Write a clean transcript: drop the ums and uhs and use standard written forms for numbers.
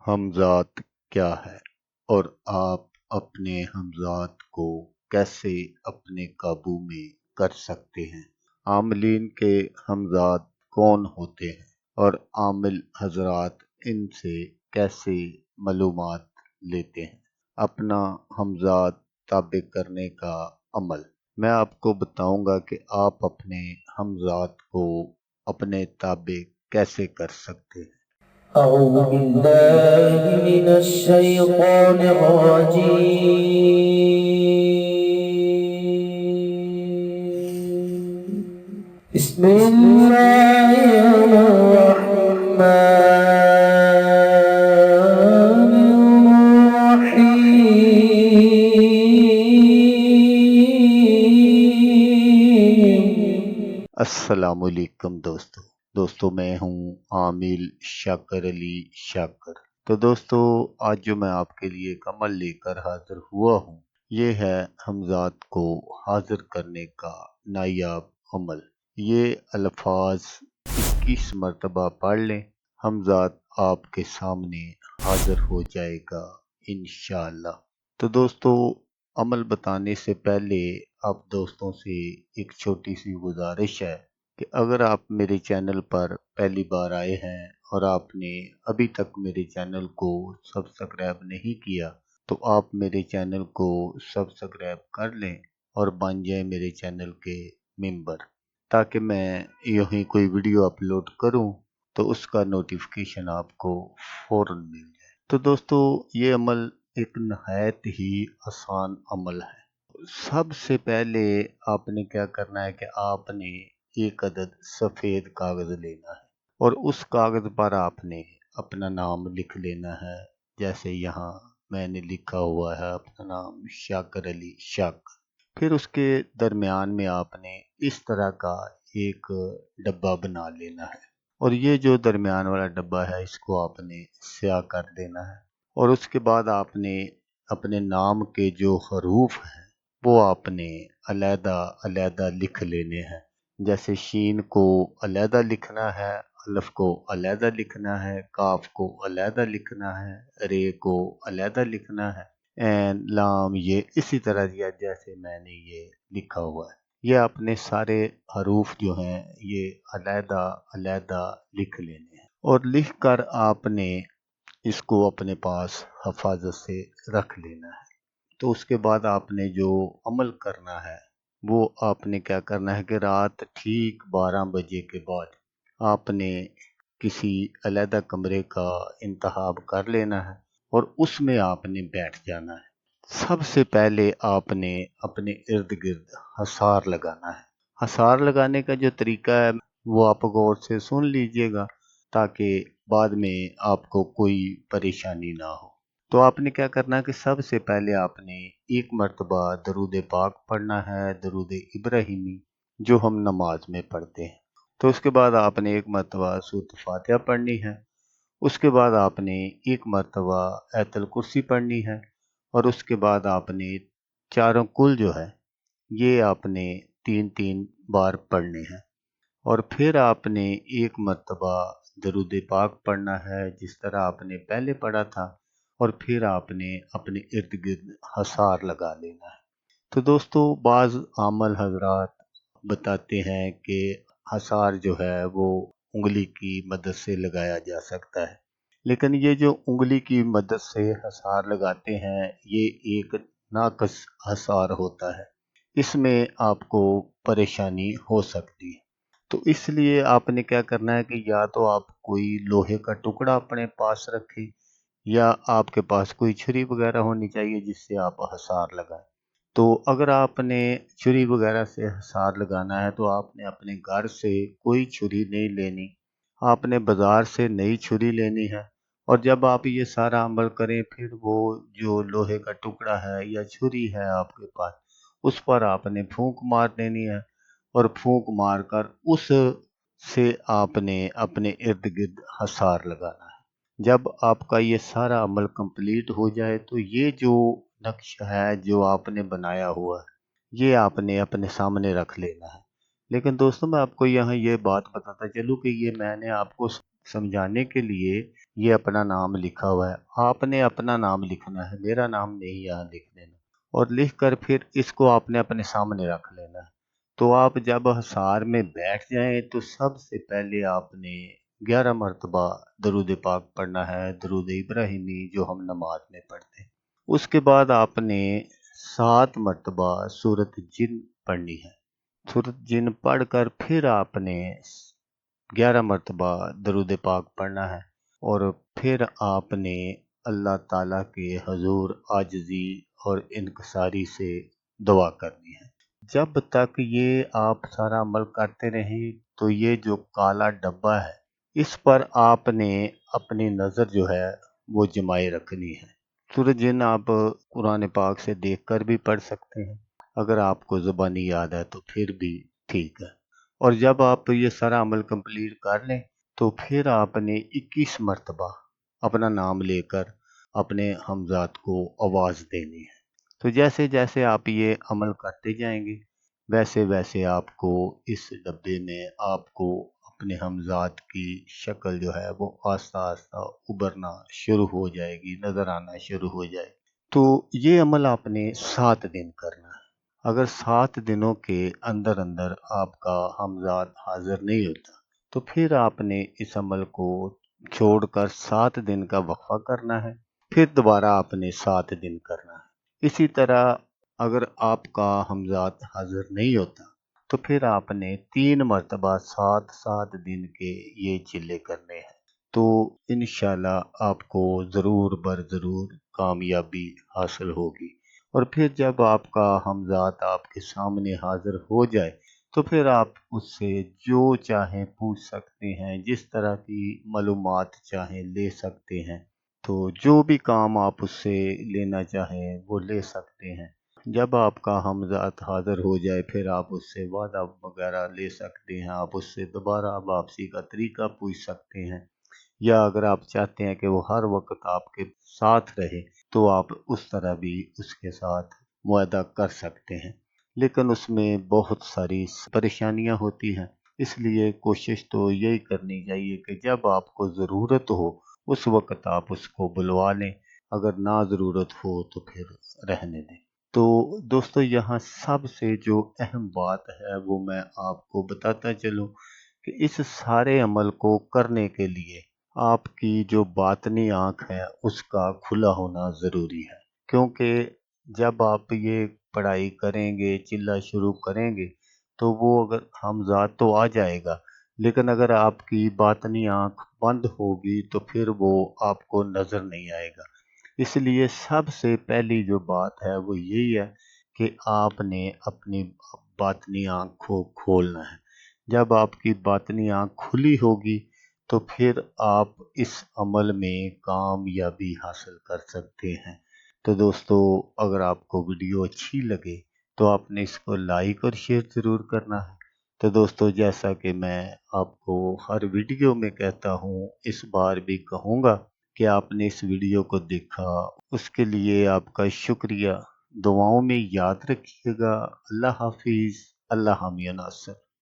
हमज़ात क्या है और आप अपने हमज़ात को कैसे अपने काबू में कर सकते हैं? आमिलीन के हमज़ात कौन होते हैं और आमिल हज़रात इनसे कैसे मालूमात लेते हैं? अपना हमज़ात ताबे करने का अमल। मैं आपको बताऊंगा कि आप अपने हमज़ात को अपने ताबे कैसे कर सकते हैं। أعوذ بالله من الشيطان الرجيم. بسم الله الرحمن الرحيم. अस्सलामुअलैकुम दोस्तों मैं हूँ आमिल शाकर अली शाकर। तो दोस्तों आज जो मैं आपके लिए एक अमल लेकर हाजिर हुआ हूँ ये है हमज़ात को हाजिर करने का नायाब अमल। ये अल्फाज 21 मरतबा पढ़ लें, हमज़ात आपके सामने हाजिर हो जाएगा इंशाअल्लाह। तो दोस्तों अमल बताने से पहले आप दोस्तों से एक छोटी सी गुजारिश है कि अगर आप मेरे चैनल पर पहली बार आए हैं और आपने अभी तक मेरे चैनल को सब्सक्राइब नहीं किया तो आप मेरे चैनल को सब्सक्राइब कर लें और बन जाए मेरे चैनल के मेंबर, ताकि मैं यूँ कोई वीडियो अपलोड करूं तो उसका नोटिफिकेशन आपको फ़ौरन मिल जाए। तो दोस्तों ये अमल एक नहायत ही आसान अमल है। सबसे पहले आपने क्या करना है कि आपने एक अदद सफ़ेद कागज़ लेना है और उस कागज़ पर आपने अपना नाम लिख लेना है। जैसे यहाँ मैंने लिखा हुआ है अपना नाम शाकर अली शाकर। फिर उसके दरमियान में आपने इस तरह का एक डब्बा बना लेना है और ये जो दरमियान वाला डब्बा है इसको आपने स्याह कर देना है। और उसके बाद आपने अपने नाम के जो हरूफ हैं वो आपने अलहदा अलहदा लिख लेने हैं। जैसे शीन को अलहदा लिखना है, अलिफ को अलहदा लिखना है, काफ को अलहदा लिखना है, रे को अलहदा लिखना है, एन लाम ये इसी तरह दिया जैसे मैंने ये लिखा हुआ है। ये अपने सारे हरूफ जो हैं ये अलहदा अलहदा लिख लेने हैं और लिख कर आपने इसको अपने पास हफाजत से रख लेना है। तो उसके बाद आपने जो अमल करना है वो आपने क्या करना है कि रात ठीक 12 बजे के बाद आपने किसी अलहदा कमरे का इंतखाब कर लेना है और उसमें आपने बैठ जाना है। सबसे पहले आपने अपने इर्द गिर्द हसार लगाना है। हसार लगाने का जो तरीका है वो आप गौर से सुन लीजिएगा ताकि बाद में आपको कोई परेशानी ना हो। तो आपने क्या करना है कि सबसे पहले आपने एक मरतबा दरूद पाक पढ़ना है, दरूद इब्राहिमी जो हम नमाज में पढ़ते हैं। तो उसके बाद आपने एक मरतबा सूरत फातिहा पढ़नी है। उसके बाद आपने एक मरतबा आयतुल कुर्सी पढ़नी है और उसके बाद आपने चारों कुल जो है ये आपने 3-3 बार पढ़ने हैं और फिर आपने एक मरतबा दरूद पाक पढ़ना है जिस तरह आपने पहले पढ़ा था और फिर आपने अपने इर्द गिर्द हसार लगा लेना है। तो दोस्तों बाज़ आमल हजरात बताते हैं कि हसार जो है वो उंगली की मदद से लगाया जा सकता है, लेकिन ये जो उंगली की मदद से हसार लगाते हैं ये एक नाकस हसार होता है, इसमें आपको परेशानी हो सकती है। तो इसलिए आपने क्या करना है कि या तो आप कोई लोहे का टुकड़ा अपने पास रखें या आपके पास कोई छुरी वगैरह होनी चाहिए जिससे आप हसार लगाएं। तो अगर आपने छुरी वगैरह से हसार लगाना है तो आपने अपने घर से कोई छुरी नहीं लेनी, आपने बाज़ार से नई छुरी लेनी है। और जब आप ये सारा अमल करें फिर वो जो लोहे का टुकड़ा है या छुरी है आपके पास उस पर आपने फूंक मार देनी है और फूंक मारकर उस से आपने अपने इर्द गिर्द हसार लगाना है। जब आपका ये सारा अमल कंप्लीट हो जाए तो ये जो नक्शा है जो आपने बनाया हुआ है ये आपने अपने सामने रख लेना है। लेकिन दोस्तों मैं आपको यहाँ ये बात बताता चलूँ कि ये मैंने आपको समझाने के लिए ये अपना नाम लिखा हुआ है, आपने अपना नाम लिखना है, मेरा नाम नहीं यहाँ लिख देना। और लिख कर फिर इसको आपने अपने सामने रख लेना है। तो आप जब हसार में बैठ जाएं तो सबसे पहले आपने 11 मरतबा दरूद पाक पढ़ना है, दरूद इब्राहिमी जो हम नमाज में पढ़ते हैं। उसके बाद आपने 7 मरतबा सूरत जिन पढ़नी है। सूरत जिन पढ़कर फिर आपने 11 मरतबा दरूद पाक पढ़ना है और फिर आपने अल्लाह ताला के हजूर आजिज़ी और इनकसारी से दुआ करनी है। जब तक ये आप सारा अमल करते रहें तो ये जो काला डब्बा है इस पर आपने अपनी नज़र जो है वो जमाए रखनी है। सूरज जिन आप कुरान पाक से देखकर भी पढ़ सकते हैं, अगर आपको ज़ुबानी याद है तो फिर भी ठीक है। और जब आप ये सारा अमल कंप्लीट कर लें तो फिर आपने 21 मरतबा अपना नाम लेकर अपने हमज़ात को आवाज़ देनी है। तो जैसे जैसे आप ये अमल करते जाएंगे वैसे वैसे आपको इस डब्बे में आपको अपने हमज़ात की शक्ल जो है वो आस्ता आस्ता उभरना शुरू हो जाएगी, नज़र आना शुरू हो जाएगी। तो ये अमल आपने 7 दिन करना है। अगर 7 दिनों के अंदर अंदर आपका हमज़ात हाजिर नहीं होता तो फिर आपने इस अमल को छोड़कर 7 दिन का वक्फा करना है, फिर दोबारा आपने 7 दिन करना है। इसी तरह अगर आपका हमज़ात हाजिर नहीं होता तो फिर आपने 3 मरतबा 7 दिन के ये चिल्ले करने हैं। तो इंशाल्लाह आपको ज़रूर बर ज़रूर कामयाबी हासिल होगी। और फिर जब आपका हमज़ात आपके सामने हाजिर हो जाए तो फिर आप उससे जो चाहें पूछ सकते हैं, जिस तरह की मालूमात चाहें ले सकते हैं। तो जो भी काम आप उससे लेना चाहें वो ले सकते हैं। जब आपका हमज़ात हाज़िर हो जाए फिर आप उससे वादा वगैरह ले सकते हैं, आप उससे दोबारा वापसी का तरीका पूछ सकते हैं, या अगर आप चाहते हैं कि वो हर वक्त आपके साथ रहे तो आप उस तरह भी उसके साथ मुआहदा कर सकते हैं। लेकिन उसमें बहुत सारी परेशानियां होती हैं, इसलिए कोशिश तो यही करनी चाहिए कि जब आपको ज़रूरत हो उस वक्त आप उसको बुलवा लें, अगर ना ज़रूरत हो तो फिर रहने दें। तो दोस्तों यहाँ सबसे जो अहम बात है वो मैं आपको बताता चलूँ कि इस सारे अमल को करने के लिए आपकी जो बातनी आँख है उसका खुला होना ज़रूरी है। क्योंकि जब आप ये पढ़ाई करेंगे, चिल्ला शुरू करेंगे तो वो अगर हमज़ात तो आ जाएगा, लेकिन अगर आपकी बातनी आँख बंद होगी तो फिर वो आपको नज़र नहीं आएगा। इसलिए सबसे पहली जो बात है वो यही है कि आपने अपनी बातनी आँख को खोलना है। जब आपकी बातनी आँख खुली होगी तो फिर आप इस अमल में कामयाबी हासिल कर सकते हैं। तो दोस्तों अगर आपको वीडियो अच्छी लगे तो आपने इसको लाइक और शेयर ज़रूर करना है। तो दोस्तों जैसा कि मैं आपको हर वीडियो में कहता हूँ, इस बार भी कहूँगा कि आपने इस वीडियो को देखा, उसके लिए आपका शुक्रिया। दुआओं में याद रखिएगा। अल्लाह हाफिज़। अल्लाह हामी नासर।